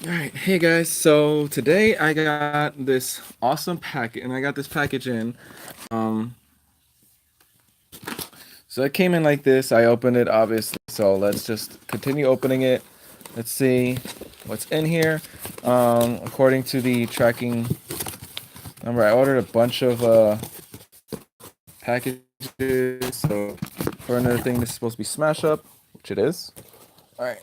All right, hey guys. So today I got this awesome packet, and I got this package in. Um, so it came in like this. I opened it, obviously. So let's just continue opening it. Let's see what's in here. According to the tracking number, I ordered a bunch of packages. So for another thing, this is supposed to be Smash Up, which it is. All right,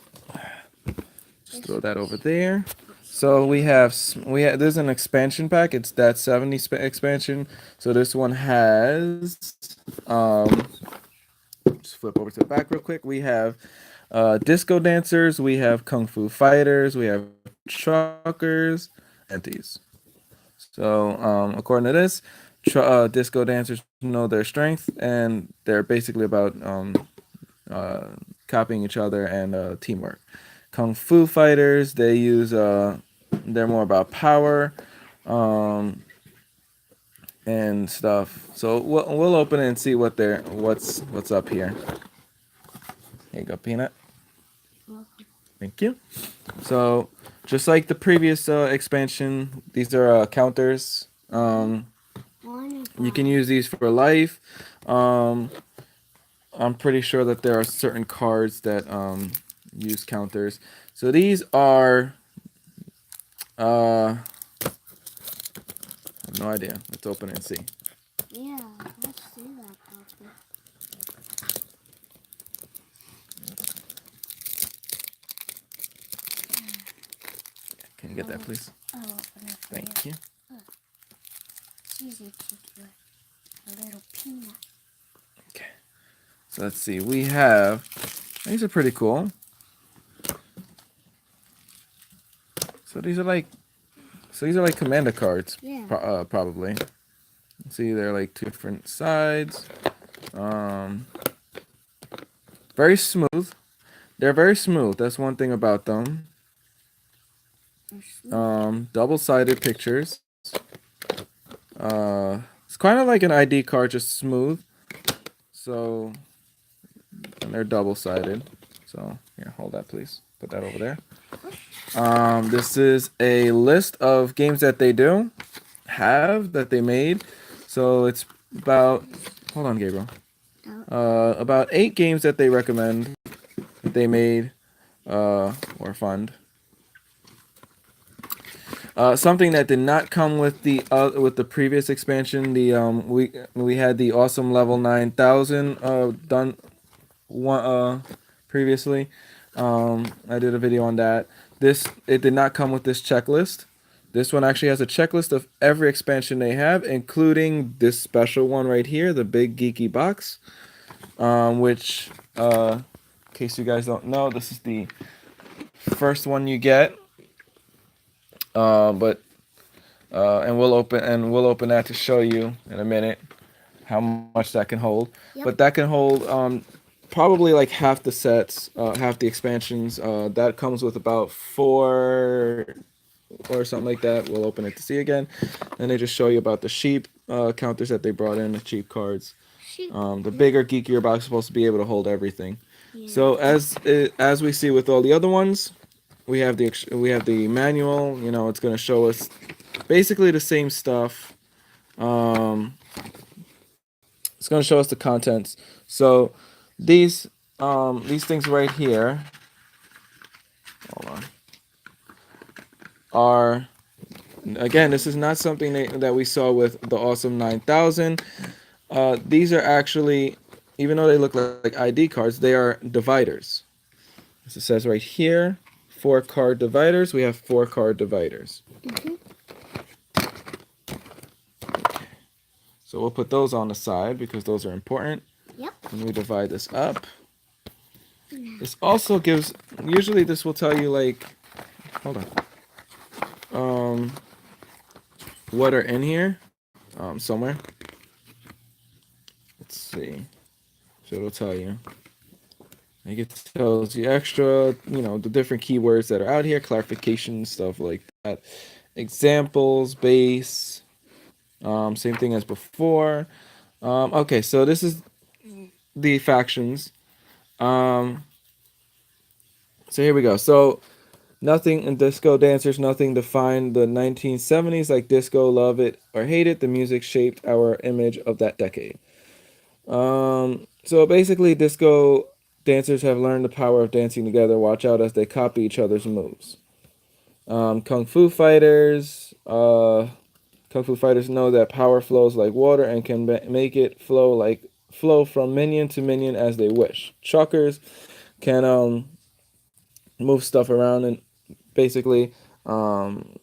just throw that over there. So we have there's an expansion pack. It's that 70 expansion. So this one has just flip over to the back real quick. We have disco dancers, we have kung fu fighters, we have truckers, and these. So according to this, disco dancers know their strength, and they're basically about uh, copying each other and teamwork. Kung Fu fighters, they're more about power, um, and stuff. So we'll open it and see what's up here. Here you go, Peanut. Thank you. So just like the previous expansion, these are counters. You can use these for life. Um, I'm pretty sure that there are certain cards that use counters. So these are I have no idea. Let's open it and see. Yeah, let's see that puppy. Can you get that, please? I'll open it for you. Thank you. It's easy to do it. A little peanut. Okay. So let's see. We have these are pretty cool. So these are like commander cards. Yeah. Probably. See, they're like two different sides. Um, very smooth. They're very smooth. That's one thing about them. Double-sided pictures. It's kind of like an ID card, just smooth. So, and they're double-sided. So, here, hold that, please. Put that over there. This is a list of games that they that they made. So it's about, hold on, Gabriel. About 8 games that they recommend that they made or fund. Something that did not come with the previous expansion. We had the awesome level 9,000 done one previously. I did a video on that. It did not come with this checklist. This one actually has a checklist of every expansion they have, including this special one right here, the big geeky box. Which, in case you guys don't know, this is the first one you get. But and we'll open that to show you in a minute how much that can hold. Yep. But that can hold probably like half the sets, half the expansions. That comes with about 4 or something like that. We'll open it to see again. And they just show you about the sheep counters that they brought in, the cheap cards. Sheep. The bigger, geekier box is supposed to be able to hold everything. Yeah. So as we see with all the other ones, we have the manual. You know, it's going to show us basically the same stuff. Um, it's going to show us the contents. So these things right here, hold on, are again. This is not something that we saw with the awesome 9,000. These are actually, even though they look like ID cards, they are dividers. As it says right here, 4 card dividers. We have 4 card dividers. Mm-hmm. So we'll put those on the side because those are important. Yep. And we divide this up. This also gives, usually this will tell you like, hold on, what are in here, somewhere. Let's see. So it'll tell you. Like it tells you extra, the different keywords that are out here, clarification, stuff like that. Examples, base, same thing as before. Okay, so this is the factions. So here we go. So Nothing in disco dancers, nothing defined the 1970s like disco, love it or hate it. The music shaped our image of that decade. So basically, disco dancers have learned the power of dancing together. Watch out as they copy each other's moves. Kung Fu fighters. Kung Fu fighters know that power flows like water and can make it flow from minion to minion as they wish. Truckers can move stuff around and basically um,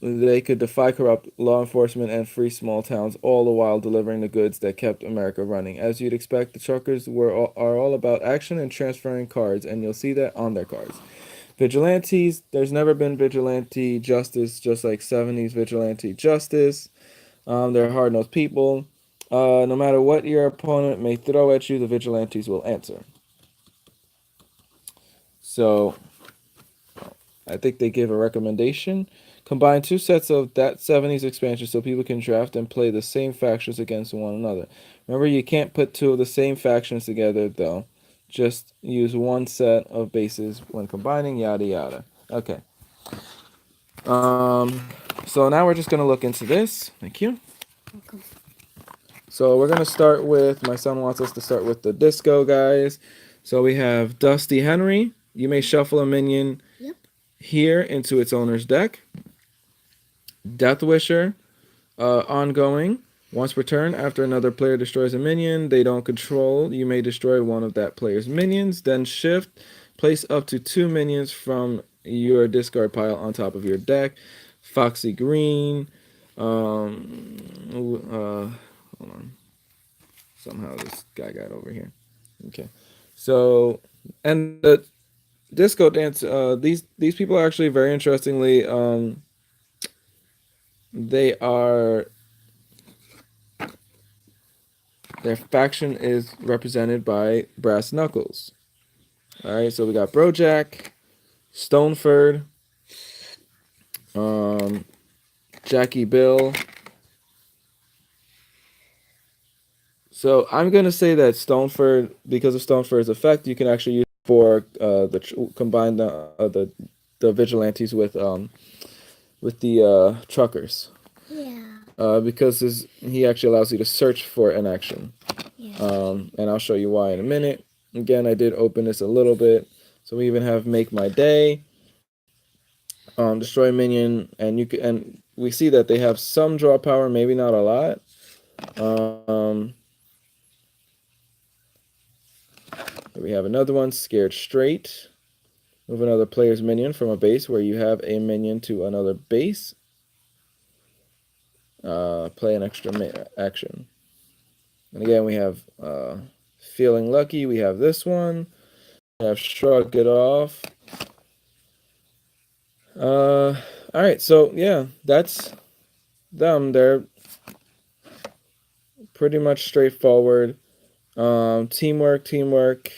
they could defy corrupt law enforcement and free small towns, all the while delivering the goods that kept America running. As you'd expect, the truckers are all about action and transferring cards, and you'll see that on their cards. Vigilantes, there's never been vigilante justice, just like 70s vigilante justice. They're hard nosed people. No matter what your opponent may throw at you, the vigilantes will answer. So I think they give a recommendation. Combine two sets of that 70s expansion so people can draft and play the same factions against one another. Remember, you can't put two of the same factions together, though. Just use one set of bases when combining, yada yada. Okay. So now we're just going to look into this. Thank you. Welcome. So we're going to start with, my son wants us to start with the disco guys. So we have Dusty Henry. You may shuffle a minion here into its owner's deck. Death Wisher, ongoing. Once per turn, after another player destroys a minion they don't control, you may destroy one of that player's minions. Then shift, place up to 2 minions from your discard pile on top of your deck. Foxy Green. Hold on. Somehow this guy got over here. Okay. So, and the disco dance. These people are actually very interestingly. They are Their faction is represented by Brass Knuckles. All right, so we got Brojack, Stoneford, Jackie Bill. So I'm gonna say that Stoneford, because of Stoneford's effect, you can actually use for combine the vigilantes with the truckers. Yeah. Because he actually allows you to search for an action. Yeah. And I'll show you why in a minute. Again, I did open this a little bit. So we even have Make My Day, Destroy Minion, and we see that they have some draw power, maybe not a lot. We have another one, Scared Straight. Move another player's minion from a base where you have a minion to another base. Play an extra action. And again, we have Feeling Lucky. We have this one. We have Shrug It Off. All right, so yeah, that's them. They're pretty much straightforward. Teamwork.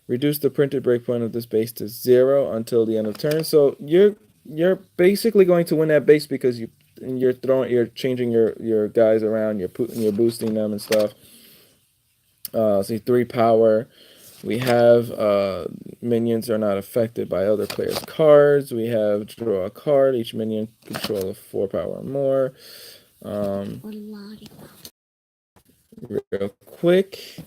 Reduce the printed breakpoint of this base to 0 until the end of turn. So you're basically going to win that base because you're changing your guys around. You're boosting them and stuff. See 3 power. We have minions are not affected by other players' cards. We have draw a card. Each minion control of 4 power or more. Real quick.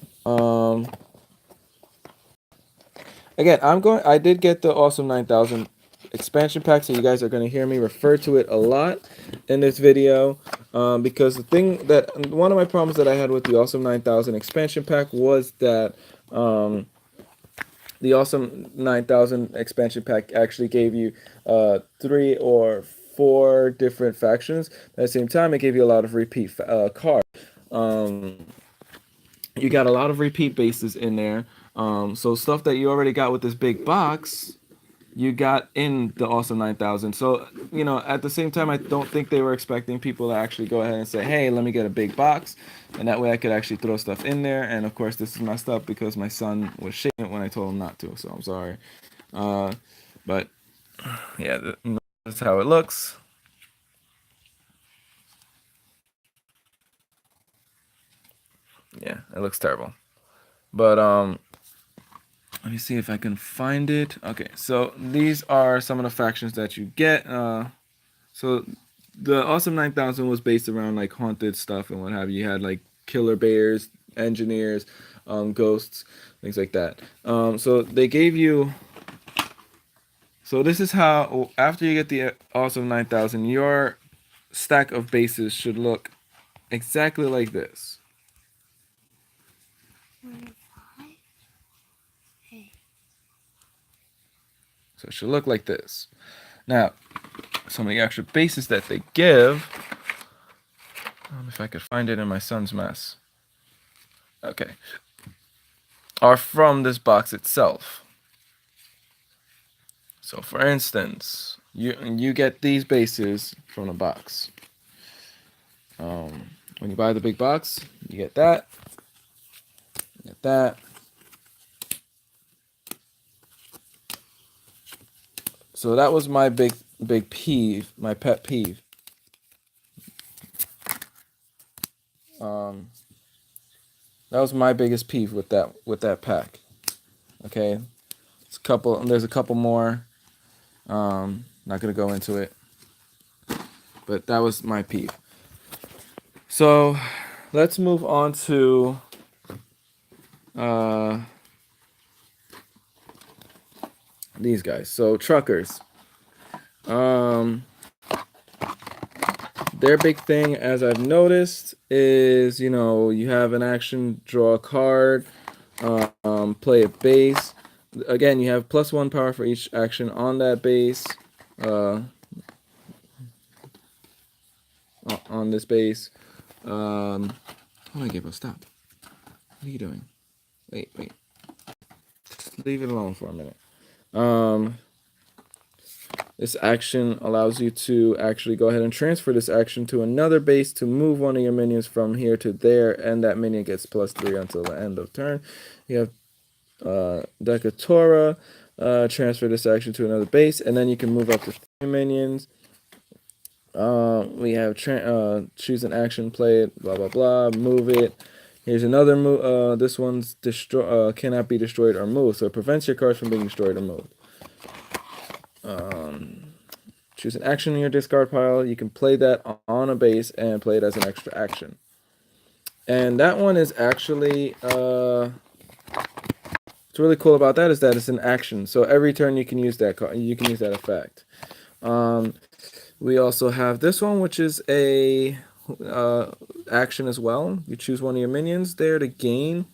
Again, I did get the Awesome 9000 expansion pack, so you guys are going to hear me refer to it a lot in this video. Because one of my problems that I had with the Awesome 9000 expansion pack was that the Awesome 9000 expansion pack actually gave you 3 or 4 different factions. At the same time, it gave you a lot of repeat cards. You got a lot of repeat bases in there. So stuff that you already got with this big box, you got in the Awesome 9000. So, at the same time, I don't think they were expecting people to actually go ahead and say, hey, let me get a big box. And that way I could actually throw stuff in there. And of course, this is messed up because my son was shaking it when I told him not to. So I'm sorry. But yeah, that's how it looks. Yeah, it looks terrible. But Let me see if I can find it. Okay, so these are some of the factions that you get. So the Awesome 9000 was based around like haunted stuff and what have you. You had like killer bears, engineers, ghosts, things like that. So they gave you. So this is how after you get the Awesome 9000, your stack of bases should look exactly like this. 25. Hey. So it should look like this. Now, some of the extra bases that they give. If I could find it in my son's mess. Okay. Are from this box itself. So for instance, you get these bases from the box. When you buy the big box, you get that. You get that. So that was my big peeve, my pet peeve. That was my biggest peeve with that pack. Okay, there's a couple more. Not gonna go into it, but that was my peeve. So let's move on to these guys. So truckers. Their big thing, as I've noticed, is you have an action, draw a card, play a base. Again, you have +1 power for each action on that base. On this base. Hold on, Gabriel, stop. What are you doing? Wait. Just leave it alone for a minute. This action allows you to actually go ahead and transfer this action to another base to move one of your minions from here to there, and that minion gets +3 until the end of turn. You have Decatura, transfer this action to another base, and then you can move up to 3 minions. We have choose an action, play it, blah blah blah, move it. Here's another move. This one's cannot be destroyed or moved, so it prevents your cards from being destroyed or moved. Choose an action in your discard pile. You can play that on a base and play it as an extra action. And that one is actually what's really cool about that is that it's an action. So every turn you can use that card. You can use that effect. We also have this one, which is a action as well. You choose one of your minions there to gain.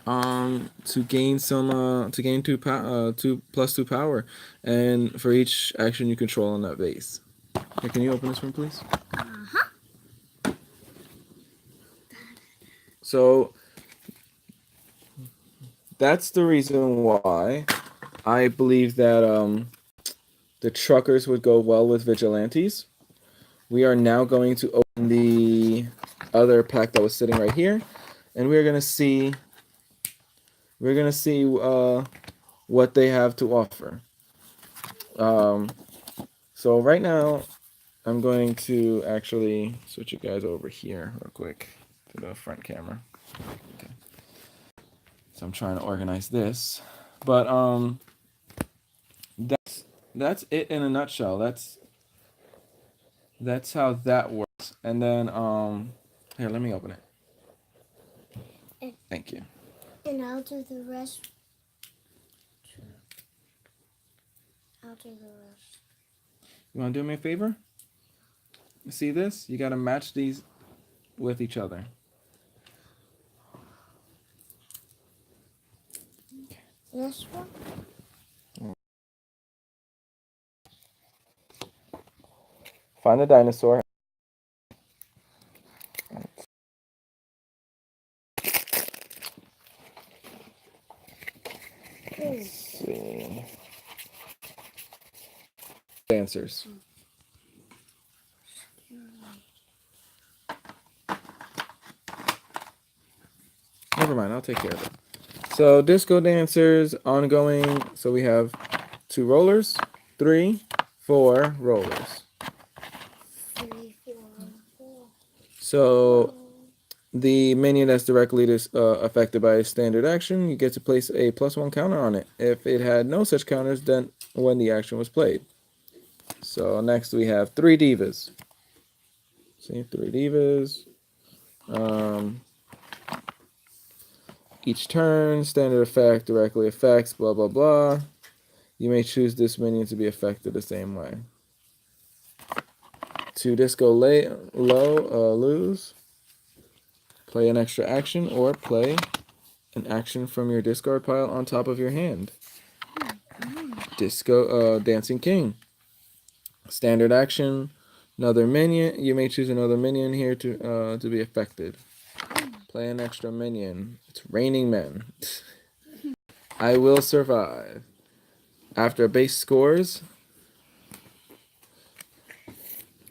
To gain 2 +2 power, and for each action you control on that base. Okay, can you open this one, please? So that's the reason why I believe that the truckers would go well with vigilantes. We are now going to open the other pack that was sitting right here, and we're gonna see what they have to offer. So right now, I'm going to actually switch you guys over here real quick to the front camera. Okay. So I'm trying to organize this, but that's it in a nutshell. That's how that works. And then here, let me open it. Thank you. And I'll do the rest. You want to do me a favor? See this? You got to match these with each other. This one? Find the dinosaur. Let's see. Dancers. Never mind, I'll take care of it. So disco dancers ongoing. So we have 2 rollers, 3, 4 rollers. 3, 4, 4. So the minion that's directly affected by a standard action, you get to place a +1 counter on it. If it had no such counters, then when the action was played. So next we have 3 divas. See, 3 divas. Each turn, standard effect, directly affects, blah blah blah. You may choose this minion to be affected the same way. To disco lose, play an extra action or play an action from your discard pile on top of your hand. Disco Dancing King. Standard action, another minion. You may choose another minion here to be affected. Play an extra minion. It's Raining Men. I Will Survive. After a base scores,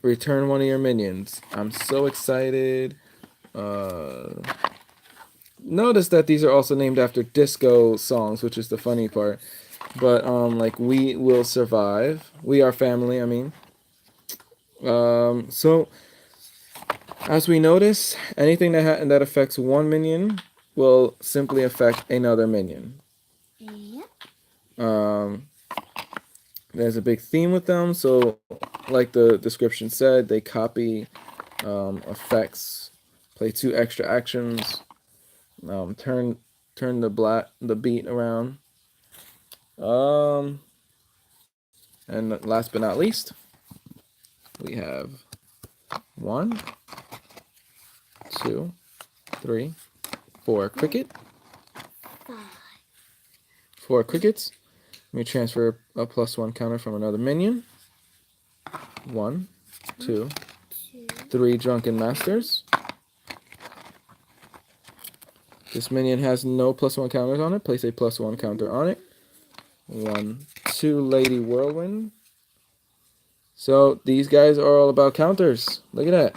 return one of your minions. I'm so excited. Notice that these are also named after disco songs, which is the funny part. But like We Will Survive. We Are Family, I mean. So as we notice, anything that affects one minion will simply affect another minion. Yep. There's a big theme with them. So like the description said, they copy effects, play 2 extra actions, turn the beat around. And last but not least, we have 1, 2, 3, 4 cricket. 4 crickets. Let me transfer a +1 counter from another minion. 1, 2, 3 Drunken Masters. This minion has no +1 counters on it. Place a +1 counter on it. 1, 2 Lady Whirlwind. So these guys are all about counters. Look at that.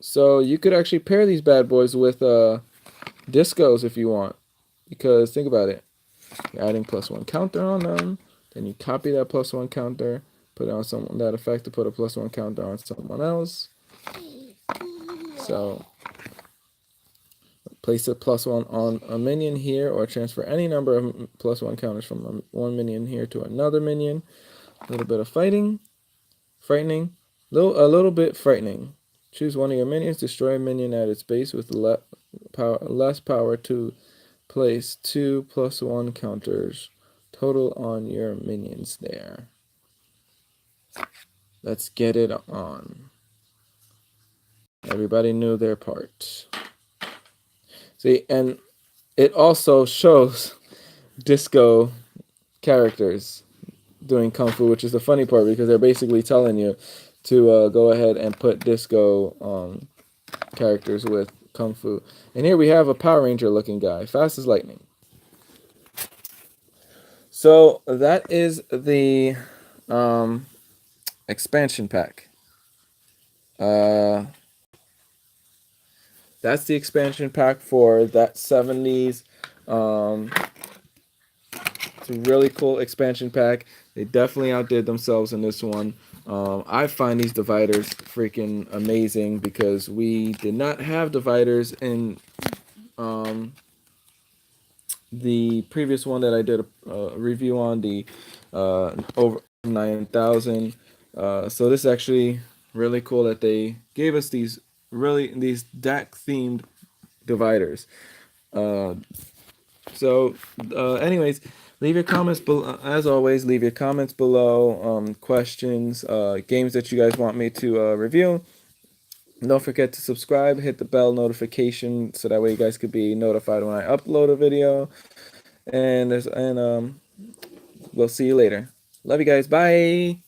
So you could actually pair these bad boys with discos if you want. Because think about it. You're adding +1 counter on them. Then you copy that +1 counter. Put it on someone that effect to put a +1 counter on someone else. So place a +1 on a minion here, or transfer any number of +1 counters from one minion here to another minion. A little bit of frightening, a little bit frightening. Choose one of your minions, destroy a minion at its base with less power to place 2 +1 counters total on your minions there. Let's get it on. Everybody knew their part. See, and it also shows disco characters doing kung fu, which is the funny part because they're basically telling you to go ahead and put disco characters with kung fu. And here we have a Power Ranger looking guy, fast as lightning. So that is the expansion pack. That's the expansion pack for that 70s. It's a really cool expansion pack. They definitely outdid themselves in this one. I find these dividers freaking amazing because we did not have dividers in the previous one that I did a review on, the over 9,000. So this is actually really cool that they gave us these deck themed dividers. Anyways, leave your comments below. As always, leave your comments below. Questions, games that you guys want me to review. Don't forget to subscribe, hit the bell notification so that way you guys could be notified when I upload a video. And we'll see you later. Love you guys. Bye.